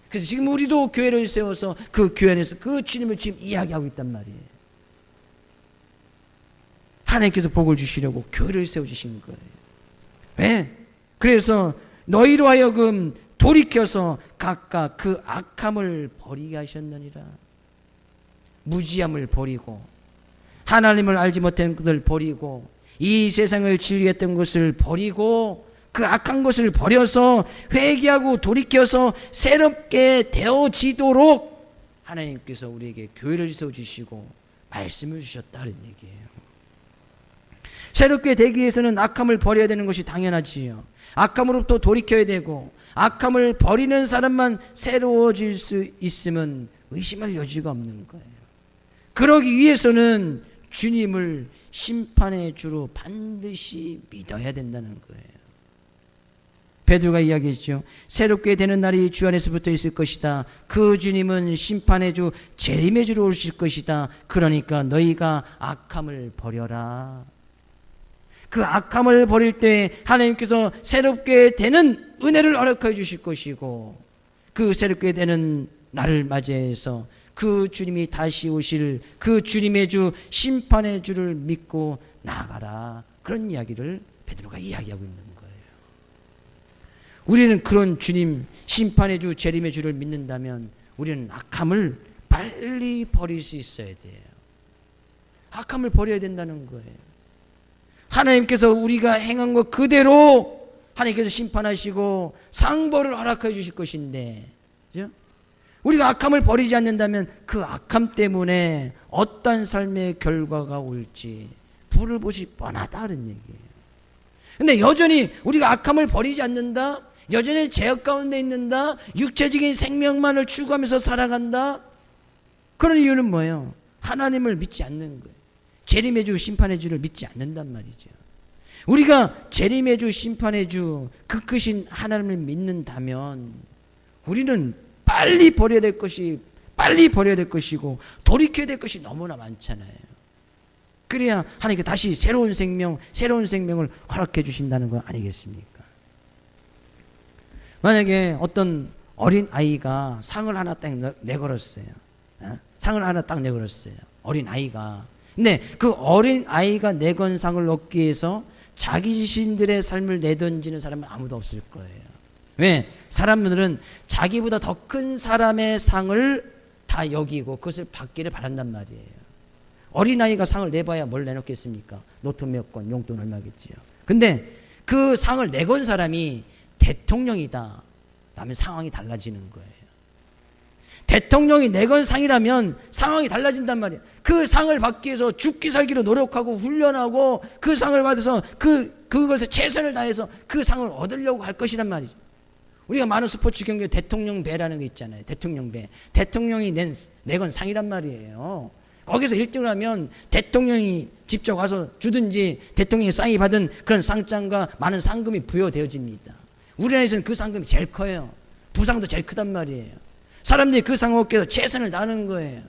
Speaker 1: 그래서 지금 우리도 교회를 세워서 그 교회 안에서 그 주님을 지금 이야기하고 있단 말이에요. 하나님께서 복을 주시려고 교회를 세워주신 거예요. 왜? 그래서 너희로 하여금 돌이켜서 각각 그 악함을 버리게 하셨느니라. 무지함을 버리고 하나님을 알지 못한 것을 버리고 이 세상을 지으겠던 것을 버리고 그 악한 것을 버려서 회개하고 돌이켜서 새롭게 되어지도록 하나님께서 우리에게 교회를 세워주시고 말씀을 주셨다는 얘기예요. 새롭게 되기 위해서는 악함을 버려야 되는 것이 당연하지요. 악함으로부터 돌이켜야 되고 악함을 버리는 사람만 새로워질 수 있으면 의심할 여지가 없는 거예요. 그러기 위해서는 주님을 심판의 주로 반드시 믿어야 된다는 거예요. 베드로가 이야기했죠. 새롭게 되는 날이 주 안에서부터 있을 것이다. 그 주님은 심판의 주, 재림의 주로 오실 것이다. 그러니까 너희가 악함을 버려라. 그 악함을 버릴 때 하나님께서 새롭게 되는 은혜를 허락해 주실 것이고 그 새롭게 되는 날을 맞이해서 그 주님이 다시 오실 그 주님의 주 심판의 주를 믿고 나아가라. 그런 이야기를 베드로가 이야기하고 있는 거예요. 우리는 그런 주님 심판의 주 재림의 주를 믿는다면 우리는 악함을 빨리 버릴 수 있어야 돼요. 악함을 버려야 된다는 거예요. 하나님께서 우리가 행한 것 그대로 하나님께서 심판하시고 상벌을 허락해 주실 것인데, 그죠? 우리가 악함을 버리지 않는다면 그 악함 때문에 어떤 삶의 결과가 올지 불을 보시 뻔하다는 얘기예요. 근데 여전히 우리가 악함을 버리지 않는다, 여전히 죄악 가운데 있는다, 육체적인 생명만을 추구하면서 살아간다. 그런 이유는 뭐예요? 하나님을 믿지 않는 거예요. 재림의 주 심판의 주를 믿지 않는단 말이죠. 우리가 재림의 주, 심판의 주, 그 크신 하나님을 믿는다면 우리는 빨리 버려야 될 것이고 돌이켜야 될 것이 너무나 많잖아요. 그래야 하나님께 다시 새로운 생명을 허락해 주신다는 거 아니겠습니까? 만약에 어떤 어린 아이가 상을 하나 딱 내걸었어요. 상을 하나 딱 내걸었어요. 어린 아이가. 근데 그 어린 아이가 내건 상을 얻기 위해서 자기 자신들의 삶을 내던지는 사람은 아무도 없을 거예요. 왜? 사람들은 자기보다 더 큰 사람의 상을 다 여기고 그것을 받기를 바란단 말이에요. 어린아이가 상을 내봐야 뭘 내놓겠습니까? 노트 몇 권, 용돈 얼마겠지요. 근데 그 상을 내건 사람이 대통령이다 라면 상황이 달라지는 거예요. 대통령이 내건 상이라면 상황이 달라진단 말이에요. 그 상을 받기 위해서 죽기 살기로 노력하고 훈련하고 그 상을 받아서 그것에 최선을 다해서 그 상을 얻으려고 할 것이란 말이죠. 우리가 많은 스포츠 경기에 대통령 배라는 게 있잖아요. 대통령 배. 대통령이 내건 상이란 말이에요. 거기서 1등을 하면 대통령이 직접 와서 주든지 대통령이 사인이 받은 그런 상장과 많은 상금이 부여되어집니다. 우리나라에서는 그 상금이 제일 커요. 부상도 제일 크단 말이에요. 사람들이 그 상을 얻기 위해서 최선을 다하는 거예요.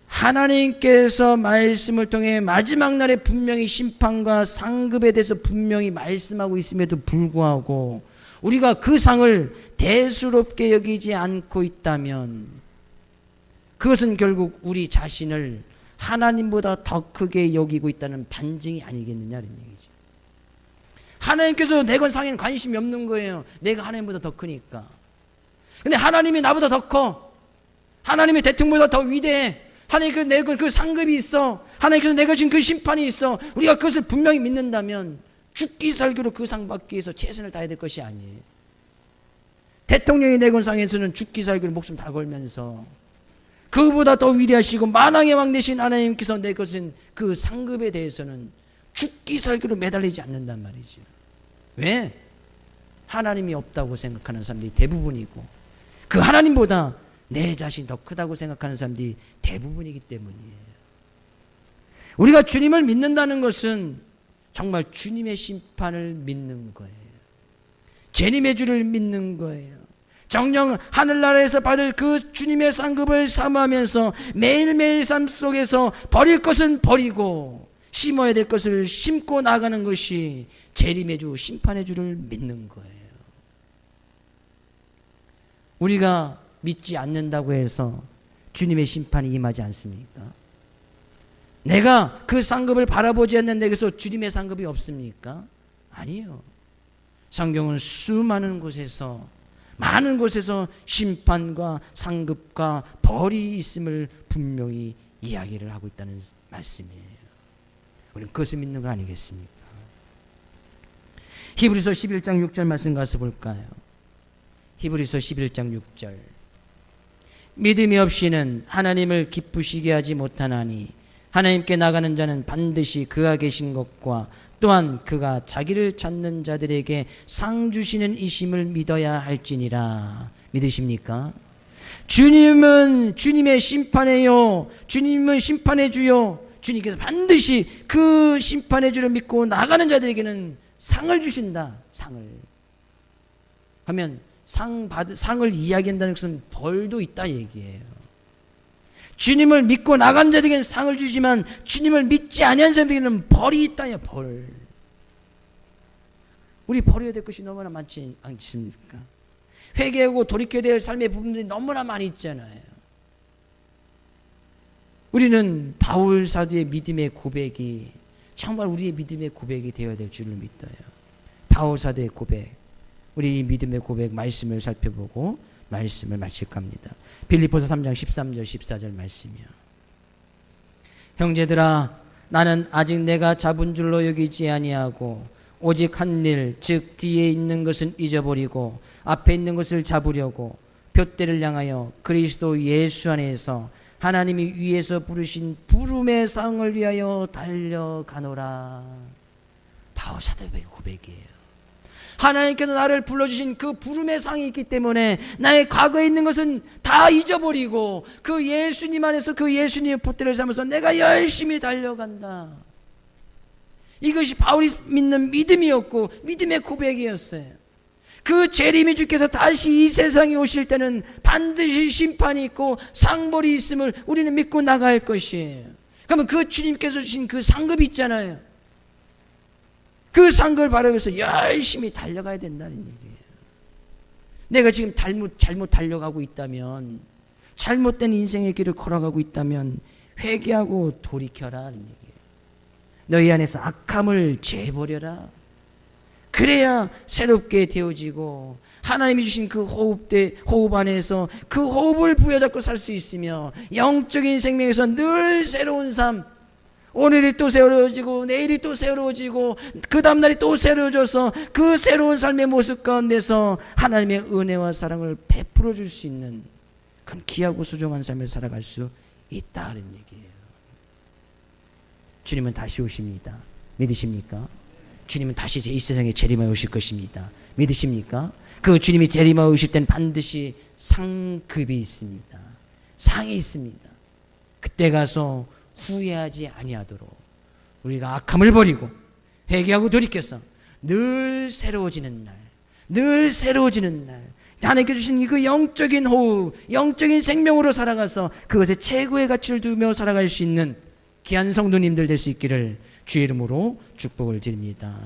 Speaker 1: 하나님께서 말씀을 통해 마지막 날에 분명히 심판과 상급에 대해서 분명히 말씀하고 있음에도 불구하고 우리가 그 상을 대수롭게 여기지 않고 있다면 그것은 결국 우리 자신을 하나님보다 더 크게 여기고 있다는 반증이 아니겠느냐는 얘기죠. 하나님께서 내건 상에는 관심이 없는 거예요. 내가 하나님보다 더 크니까. 근데 하나님이 나보다 더 커. 하나님의 대통령보다 더 위대해. 하나님께서 내건 그 상급이 있어. 하나님께서 내가 준 그 심판이 있어. 우리가 그것을 분명히 믿는다면 죽기 살기로 그 상 받기 위해서 최선을 다해야 될 것이 아니에요. 대통령이 내건 상에서는 죽기 살기로 목숨 다 걸면서 그보다 더 위대하시고 만왕의 왕 되신 하나님께서 내 것은 그 상급에 대해서는 죽기 살기로 매달리지 않는단 말이죠. 왜? 하나님이 없다고 생각하는 사람들이 대부분이고 그 하나님보다 내 자신이 더 크다고 생각하는 사람들이 대부분이기 때문이에요. 우리가 주님을 믿는다는 것은 정말 주님의 심판을 믿는 거예요. 재림의 주를 믿는 거예요. 정녕 하늘나라에서 받을 그 주님의 상급을 사모하면서 매일매일 삶 속에서 버릴 것은 버리고 심어야 될 것을 심고 나가는 것이 재림의 주, 심판의 주를 믿는 거예요. 우리가 믿지 않는다고 해서 주님의 심판이 임하지 않습니까? 내가 그 상급을 바라보지 않는 데에서 주님의 상급이 없습니까? 아니요. 성경은 많은 곳에서 심판과 상급과 벌이 있음을 분명히 이야기를 하고 있다는 말씀이에요. 우리는 그것을 믿는 거 아니겠습니까? 히브리서 11장 6절 말씀 가서 볼까요? 히브리서 11장 6절. 믿음이 없이는 하나님을 기쁘시게 하지 못하나니 하나님께 나가는 자는 반드시 그가 계신 것과 또한 그가 자기를 찾는 자들에게 상 주시는 이심을 믿어야 할지니라. 믿으십니까? 주님은 주님의 심판이요, 주님은 심판의 주요. 주님께서 반드시 그 심판의 주를 믿고 나가는 자들에게는 상을 주신다. 상을. 하면 상을 이야기한다는 것은 벌도 있다 얘기예요. 주님을 믿고 나간 자들에게는 상을 주지만 주님을 믿지 아니한 사람들에게는 벌이 있다요. 벌. 우리 버려야 될 것이 너무나 많지 않습니까? 회개하고 돌이켜야 될 삶의 부분들이 너무나 많이 있잖아요. 우리는 바울 사도의 믿음의 고백이 정말 우리의 믿음의 고백이 되어야 될 줄을 믿어요. 바울 사도의 고백, 우리 믿음의 고백 말씀을 살펴보고 말씀을 마칠까 합니다. 빌립보서 3장 13절 14절 말씀이요. 형제들아, 나는 아직 내가 잡은 줄로 여기지 아니하고 오직 한 일, 즉 뒤에 있는 것은 잊어버리고 앞에 있는 것을 잡으려고 둯대를 향하여 그리스도 예수 안에서 하나님이 위에서 부르신 부름의 상을 위하여 달려가노라. 바울 사도의 고백이에요. 하나님께서 나를 불러주신 그 부름의 상이 있기 때문에 나의 과거에 있는 것은 다 잊어버리고 그 예수님 안에서 그 예수님의 둯대를 삼아서 내가 열심히 달려간다. 이것이 바울이 믿는 믿음이었고 믿음의 고백이었어요. 그 재림의 주께서 다시 이 세상에 오실 때는 반드시 심판이 있고 상벌이 있음을 우리는 믿고 나가야 할 것이에요. 그러면 그 주님께서 주신 그 상급이 있잖아요. 그 상급을 바라기 위해서 열심히 달려가야 된다는 얘기예요. 내가 지금 잘못 달려가고 있다면, 잘못된 인생의 길을 걸어가고 있다면 회개하고 돌이켜라는 얘기예요. 너희 안에서 악함을 제버려라. 그래야 새롭게 되어지고 하나님이 주신 그 호흡 안에서 그 호흡을 부여잡고 살 수 있으며 영적인 생명에서 늘 새로운 삶, 오늘이 또 새로워지고 내일이 또 새로워지고 그 다음날이 또 새로워져서 그 새로운 삶의 모습 가운데서 하나님의 은혜와 사랑을 베풀어 줄 수 있는 그런 귀하고 소중한 삶을 살아갈 수 있다는 얘기예요. 주님은 다시 오십니다. 믿으십니까? 주님은 다시 이 세상에 재림하여 오실 것입니다. 믿으십니까? 그 주님이 재림하여 오실 때는 반드시 상급이 있습니다. 상이 있습니다. 그때 가서 후회하지 아니하도록 우리가 악함을 버리고 회개하고 돌이켜서 늘 새로워지는 날, 늘 새로워지는 날, 하나님께 주신 그 영적인 호흡, 영적인 생명으로 살아가서 그것에 최고의 가치를 두며 살아갈 수 있는 귀한 성도님들 될 수 있기를 주의 이름으로 축복을 드립니다.